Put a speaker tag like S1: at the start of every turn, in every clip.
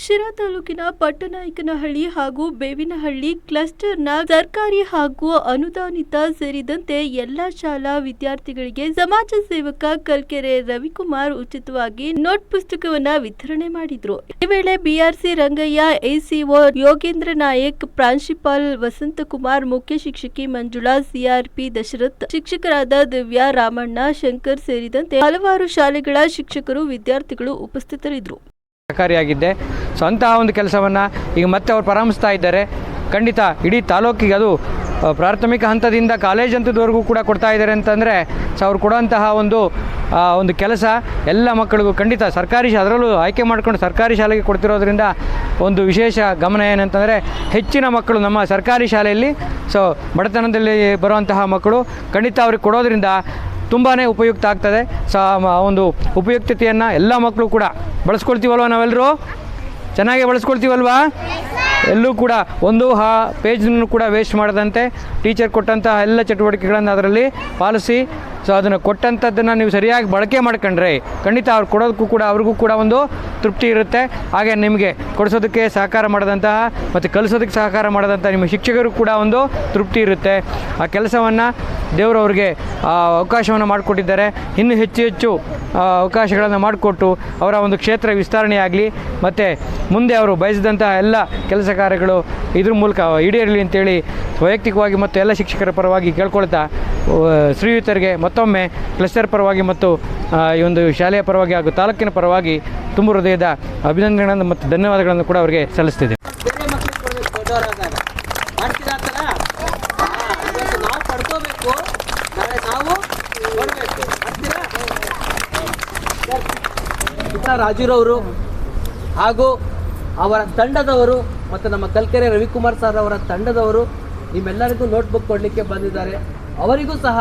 S1: ಶಿರಾ ತಾಲೂಕಿನ ಪಟ್ಟನಾಯಕನಹಳ್ಳಿ ಹಾಗೂ ಬೇವಿನಹಳ್ಳಿ ಕ್ಲಸ್ಟರ್ನ ಸರ್ಕಾರಿ ಹಾಗೂ ಅನುದಾನಿತ ಸೇರಿದಂತೆ ಎಲ್ಲಾ ಶಾಲಾ ವಿದ್ಯಾರ್ಥಿಗಳಿಗೆ ಸಮಾಜ ಸೇವಕ ಕಲ್ಕೆರೆ ರವಿಕುಮಾರ್ ಉಚಿತವಾಗಿ ನೋಟ್ ಪುಸ್ತಕವನ್ನ ವಿತರಣೆ ಮಾಡಿದ್ರು. ಈ ವೇಳೆ ಬಿಆರ್ಸಿ ರಂಗಯ್ಯ, ಎಸಿಒ ಯೋಗೇಂದ್ರ ನಾಯಕ್, ಪ್ರಾಂಶುಪಾಲ್ ವಸಂತಕುಮಾರ್, ಮುಖ್ಯ ಶಿಕ್ಷಕಿ ಮಂಜುಳಾ, ಸಿಆರ್ಪಿ ದಶರಥ್, ಶಿಕ್ಷಕರಾದ ದಿವ್ಯಾ, ರಾಮಣ್ಣ, ಶಂಕರ್ ಸೇರಿದಂತೆ ಹಲವಾರು ಶಾಲೆಗಳ ಶಿಕ್ಷಕರು, ವಿದ್ಯಾರ್ಥಿಗಳು ಉಪಸ್ಥಿತರಿದ್ದರು.
S2: ಸಹಕಾರಿಯಾಗಿದ್ದೆ. ಸೊ ಅಂತಹ ಒಂದು ಕೆಲಸವನ್ನು ಈಗ ಮತ್ತೆ ಅವರು ಪ್ರಾರಂಭಿಸ್ತಾ ಇದ್ದಾರೆ. ಖಂಡಿತ ಇಡೀ ತಾಲೂಕಿಗೆ ಅದು ಪ್ರಾಥಮಿಕ ಹಂತದಿಂದ ಕಾಲೇಜ್ ಹಂತದವರೆಗೂ ಕೂಡ ಕೊಡ್ತಾ ಇದ್ದಾರೆ ಅಂತಂದರೆ ಸೊ ಅವ್ರು ಕೊಡುವಂತಹ ಒಂದು ಕೆಲಸ ಎಲ್ಲ ಮಕ್ಕಳಿಗೂ ಖಂಡಿತ ಸರ್ಕಾರಿ ಅದರಲ್ಲೂ ಆಯ್ಕೆ ಮಾಡಿಕೊಂಡು ಸರ್ಕಾರಿ ಶಾಲೆಗೆ ಕೊಡ್ತಿರೋದ್ರಿಂದ ಒಂದು ವಿಶೇಷ ಗಮನ ಏನಂತಂದರೆ ಹೆಚ್ಚಿನ ಮಕ್ಕಳು ನಮ್ಮ ಸರ್ಕಾರಿ ಶಾಲೆಯಲ್ಲಿ ಸೊ ಬಡತನದಲ್ಲಿ ಬರುವಂತಹ ಮಕ್ಕಳು ಖಂಡಿತ ಅವ್ರಿಗೆ ಕೊಡೋದ್ರಿಂದ ತುಂಬಾ ಉಪಯುಕ್ತ ಆಗ್ತದೆ. ಸೊ ಒಂದು ಉಪಯುಕ್ತತೆಯನ್ನು ಎಲ್ಲ ಮಕ್ಕಳು ಕೂಡ ಬಳಸ್ಕೊಳ್ತೀವಲ್ವ, ನಾವೆಲ್ಲರೂ ಚೆನ್ನಾಗೇ ಬಳಸ್ಕೊಳ್ತೀವಲ್ವಾ? ಎಲ್ಲೂ ಕೂಡ ಒಂದು ಪೇಜನ್ನು ಕೂಡ ವೇಸ್ಟ್ ಮಾಡದಂತೆ ಟೀಚರ್ ಕೊಟ್ಟಂತಹ ಎಲ್ಲ ಚಟುವಟಿಕೆಗಳನ್ನು ಅದರಲ್ಲಿ ಪಾಲಿಸಿ ಸೊ ಅದನ್ನು ಕೊಟ್ಟಂಥದ್ದನ್ನು ನೀವು ಸರಿಯಾಗಿ ಬಳಕೆ ಮಾಡ್ಕೊಂಡ್ರೆ ಖಂಡಿತ ಅವ್ರು ಕೊಡೋದಕ್ಕೂ ಕೂಡ ಅವ್ರಿಗೂ ಕೂಡ ಒಂದು ತೃಪ್ತಿ ಇರುತ್ತೆ. ಹಾಗೆ ನಿಮಗೆ ಕೊಡಿಸೋದಕ್ಕೆ ಸಹಕಾರ ಮಾಡಿದಂತಹ ಮತ್ತು ಕಲಿಸೋದಕ್ಕೆ ಸಹಕಾರ ಮಾಡಿದಂಥ ನಿಮ್ಮ ಶಿಕ್ಷಕರು ಕೂಡ ಒಂದು ತೃಪ್ತಿ ಇರುತ್ತೆ. ಆ ಕೆಲಸವನ್ನು ದೇವರು ಅವ್ರಿಗೆ ಅವಕಾಶವನ್ನು ಮಾಡಿಕೊಟ್ಟಿದ್ದಾರೆ. ಇನ್ನೂ ಹೆಚ್ಚು ಅವಕಾಶಗಳನ್ನು ಮಾಡಿಕೊಟ್ಟು ಅವರ ಒಂದು ಕ್ಷೇತ್ರ ವಿಸ್ತರಣೆಯಾಗಲಿ ಮತ್ತು ಮುಂದೆ ಅವರು ಬಯಸಿದಂತಹ ಎಲ್ಲ ಕೆಲಸ ಕಾರ್ಯಗಳು ಇದ್ರ ಮೂಲಕ ಈಡೇರಲಿ ಅಂತೇಳಿ ವೈಯಕ್ತಿಕವಾಗಿ ಮತ್ತು ಎಲ್ಲ ಶಿಕ್ಷಕರ ಪರವಾಗಿ ಕೇಳ್ಕೊಳ್ತಾ ಶ್ರೀಯುತರಿಗೆ ಮತ್ತೊಮ್ಮೆ ಕ್ಲಸ್ಟರ್ ಪರವಾಗಿ ಮತ್ತು ಈ ಒಂದು ಶಾಲೆಯ ಪರವಾಗಿ ಹಾಗೂ ತಾಲೂಕಿನ ಪರವಾಗಿ ತುಂಬ ಹೃದಯದ ಅಭಿನಂದನೆಗಳನ್ನು ಮತ್ತು ಧನ್ಯವಾದಗಳನ್ನು ಕೂಡ ಅವರಿಗೆ ಸಲ್ಲಿಸ್ತಿದೆ.
S3: ರಾಜುರವರು ಹಾಗೂ ಅವರ ತಂಡದವರು ಮತ್ತು ನಮ್ಮ ಕಲ್ಕೆರೆ ರವಿಕುಮಾರ್ ಸರ್ ಅವರ ತಂಡದವರು ನಿಮ್ಮೆಲ್ಲರಿಗೂ ನೋಟ್ಬುಕ್ ಕೊಡಲಿಕ್ಕೆ ಬಂದಿದ್ದಾರೆ. ಅವರಿಗೂ ಸಹ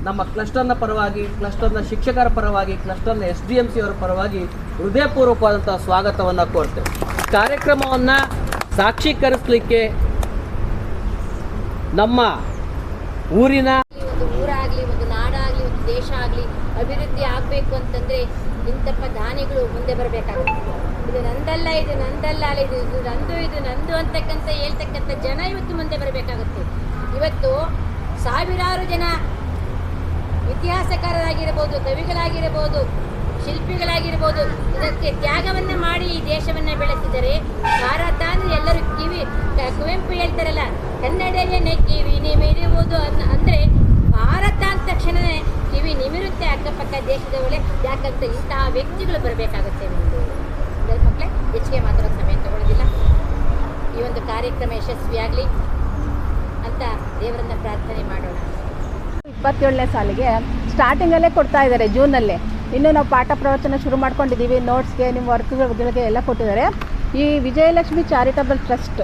S3: ನಮ್ಮ ಕ್ಲಸ್ಟರ್ನ ಪರವಾಗಿ, ಕ್ಲಸ್ಟರ್ನ ಶಿಕ್ಷಕರ ಪರವಾಗಿ, ಕ್ಲಸ್ಟರ್ನ SDMC ಅವರ ಪರವಾಗಿ ಹೃದಯಪೂರ್ವಕವಾದಂಥ ಸ್ವಾಗತವನ್ನು ಕೋರ್ತೇವೆ. ಕಾರ್ಯಕ್ರಮವನ್ನು ಸಾಕ್ಷೀಕರಿಸಲಿಕ್ಕೆ ನಮ್ಮ ಊರಿನ
S4: ಒಂದು ಊರಾಗಲಿ, ಒಂದು ನಾಡಾಗಲಿ, ಒಂದು ದೇಶ ಆಗಲಿ ಅಭಿವೃದ್ಧಿ ಆಗಬೇಕು ಅಂತಂದರೆ ಇಂಥಪ್ಪ ದಾನಿಗಳು ಮುಂದೆ ಬರಬೇಕಾಗುತ್ತೆ. ಇದು ನಂದಲ್ಲ, ಇದು ನಂದಲ್ಲ, ಇದು ನಂದು ಅಂತಕ್ಕಂಥ ಹೇಳ್ತಕ್ಕಂಥ ಜನ ಇವತ್ತು ಮುಂದೆ ಬರಬೇಕಾಗುತ್ತೆ. ಇವತ್ತು ಸಾವಿರಾರು ಜನ ಇತಿಹಾಸಕಾರರಾಗಿರ್ಬೋದು, ಕವಿಗಳಾಗಿರ್ಬೋದು, ಶಿಲ್ಪಿಗಳಾಗಿರ್ಬೋದು, ಇದಕ್ಕೆ ತ್ಯಾಗವನ್ನು ಮಾಡಿ ಈ ದೇಶವನ್ನು ಬೆಳೆಸಿದರೆ ಭಾರತ ಅಂದರೆ ಎಲ್ಲರೂ ಕುವೆಂಪು ಹೇಳ್ತಾರಲ್ಲ, ಕನ್ನಡವೇ ಕಿವಿ ನಿಮಿರುವುದು ಅಂದರೆ ಭಾರತ ಅಂದ ತಕ್ಷಣವೇ ಕಿವಿ ನಿಮಿರುತ್ತೆ ಅಕ್ಕಪಕ್ಕ ದೇಶದ ಒಳ್ಳೆ. ಯಾಕಂತ ಇಂತಹ ವ್ಯಕ್ತಿಗಳು ಬರಬೇಕಾಗುತ್ತೆ. ಮಕ್ಕಳೇ ಹೆಚ್ಚಿಗೆ ಮಾತಾಡೋದು ಸಮಯ ತಗೊಳ್ಳೋದಿಲ್ಲ. ಈ ಒಂದು ಕಾರ್ಯಕ್ರಮ ಯಶಸ್ವಿಯಾಗಲಿ ಅಂತ ದೇವರನ್ನ ಪ್ರಾರ್ಥನೆ ಮಾಡೋಣ.
S5: 27ನೇ ಸಾಲಿಗೆ ಸ್ಟಾರ್ಟಿಂಗಲ್ಲೇ ಕೊಡ್ತಾ ಇದ್ದಾರೆ, ಜೂನಲ್ಲೇ. ಇನ್ನೂ ನಾವು ಪಾಠ ಪ್ರವಚನ ಶುರು ಮಾಡ್ಕೊಂಡಿದ್ದೀವಿ. ನೋಟ್ಸ್ಗೆ, ನಿಮ್ಮ ವರ್ಕ್ಗಳಿಗೆ ಎಲ್ಲ ಕೊಟ್ಟಿದ್ದಾರೆ. ಈ ವಿಜಯಲಕ್ಷ್ಮಿ ಚಾರಿಟಬಲ್ ಟ್ರಸ್ಟ್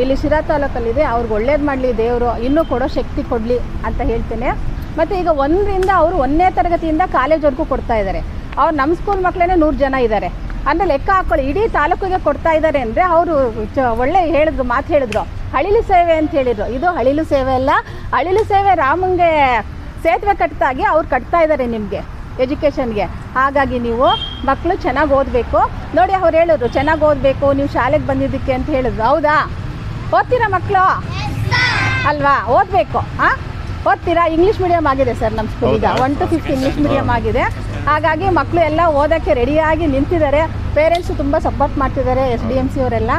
S5: ಇಲ್ಲಿ ಶಿರಾ ತಾಲೂಕಲ್ಲಿದೆ. ಅವ್ರಿಗೆ ಒಳ್ಳೇದು ಮಾಡಲಿ ದೇವರು, ಇನ್ನೂ ಕೊಡೋ ಶಕ್ತಿ ಕೊಡಲಿ ಅಂತ ಹೇಳ್ತೇನೆ. ಮತ್ತು ಈಗ 1ರಿಂದ ಅವರು 1ನೇ ತರಗತಿಯಿಂದ ಕಾಲೇಜ್ವರೆಗೂ ಕೊಡ್ತಾ ಇದ್ದಾರೆ. ಅವ್ರು ನಮ್ಮ ಸ್ಕೂಲ್ ಮಕ್ಕಳೇ 100 ಜನ ಇದ್ದಾರೆ ಅಂದರೆ ಲೆಕ್ಕ ಹಾಕ್ಕೊಳ್ಳಿ. ಇಡೀ ತಾಲೂಕಿಗೆ ಕೊಡ್ತಾ ಇದ್ದಾರೆ ಅಂದರೆ ಅವರು ಒಳ್ಳೆ ಮಾತು ಹೇಳಿದ್ರು. ಅಳಿಲು ಸೇವೆ ಅಂತ ಹೇಳಿದರು. ಇದು ಅಳಿಲು ಸೇವೆ ಅಲ್ಲ, ಅಳಿಲು ಸೇವೆ ರಾಮಂಗೆ ಸೇತುವೆ ಕಟ್ತಾಗಿ ಅವ್ರು ಕಟ್ತಾ ಇದ್ದಾರೆ ನಿಮಗೆ ಎಜುಕೇಷನ್ಗೆ. ಹಾಗಾಗಿ ನೀವು ಮಕ್ಕಳು ಚೆನ್ನಾಗಿ ಓದಬೇಕು. ನೋಡಿ, ಅವ್ರು ಹೇಳಿದ್ರು ಚೆನ್ನಾಗಿ ಓದಬೇಕು ನೀವು ಶಾಲೆಗೆ ಬಂದಿದ್ದಕ್ಕೆ ಅಂತ ಹೇಳಿದ್ರು. ಹೌದಾ? ಓದ್ತೀರಾ ಮಕ್ಕಳು ಅಲ್ವಾ? ಓದಬೇಕು. ಓದ್ತೀರಾ? ಇಂಗ್ಲೀಷ್ ಮೀಡಿಯಮ್ ಆಗಿದೆ ಸರ್ ನಮ್ಮ ಸ್ಕೂಲಿಗ. 1 to 5 ಇಂಗ್ಲೀಷ್ ಮೀಡಿಯಮ್ ಆಗಿದೆ. ಹಾಗಾಗಿ ಮಕ್ಕಳು ಎಲ್ಲ ಓದೋಕ್ಕೆ ರೆಡಿಯಾಗಿ ನಿಂತಿದ್ದಾರೆ. ಪೇರೆಂಟ್ಸು ತುಂಬ ಸಪೋರ್ಟ್ ಮಾಡ್ತಿದ್ದಾರೆ, SDMC ಅವರೆಲ್ಲ.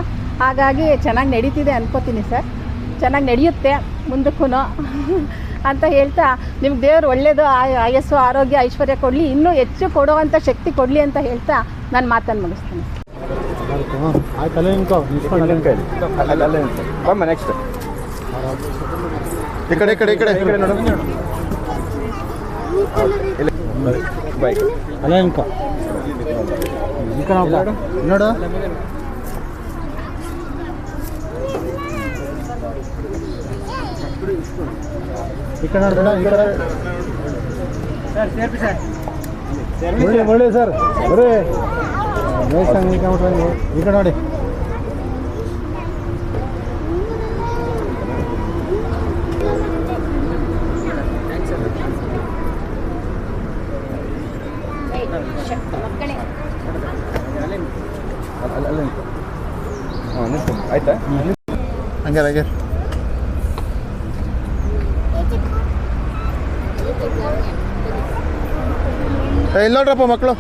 S5: ಹಾಗಾಗಿ ಚೆನ್ನಾಗಿ ನಡೀತಿದೆ ಅನ್ಕೋತೀನಿ ಸರ್. ಚೆನ್ನಾಗಿ ನಡೆಯುತ್ತೆ ಮುಂದಕ್ಕೂ ಅಂತ ಹೇಳ್ತಾ ನಿಮ್ಗೆ ದೇವರು ಒಳ್ಳೆಯದು ಆಯಸ್ಸು, ಆರೋಗ್ಯ, ಐಶ್ವರ್ಯ ಕೊಡಲಿ, ಇನ್ನೂ ಹೆಚ್ಚು ಕೊಡುವಂಥ ಶಕ್ತಿ ಕೊಡಲಿ ಅಂತ ಹೇಳ್ತಾ ನಾನು ಮಾತನ್ನು ಮುಗಿಸ್ತೀನಿ.
S6: ನೋಡು ಈ ಕಡೆ ನೋಡ್ಬೇಡ, ಈ ಕಡೆ ಒಳ್ಳೆ ಸರ್ ಬರೀ ಈ ಕಡೆ ನೋಡಿ.
S4: ಮಕ್ಕಳೇ
S7: ಆಯ್ತಾ
S6: ಹಂಗೆ ಹಾಗೆ ಇಲ್ಲಿ ನೋಡ್ರಪ್ಪ ಮಕ್ಕಳು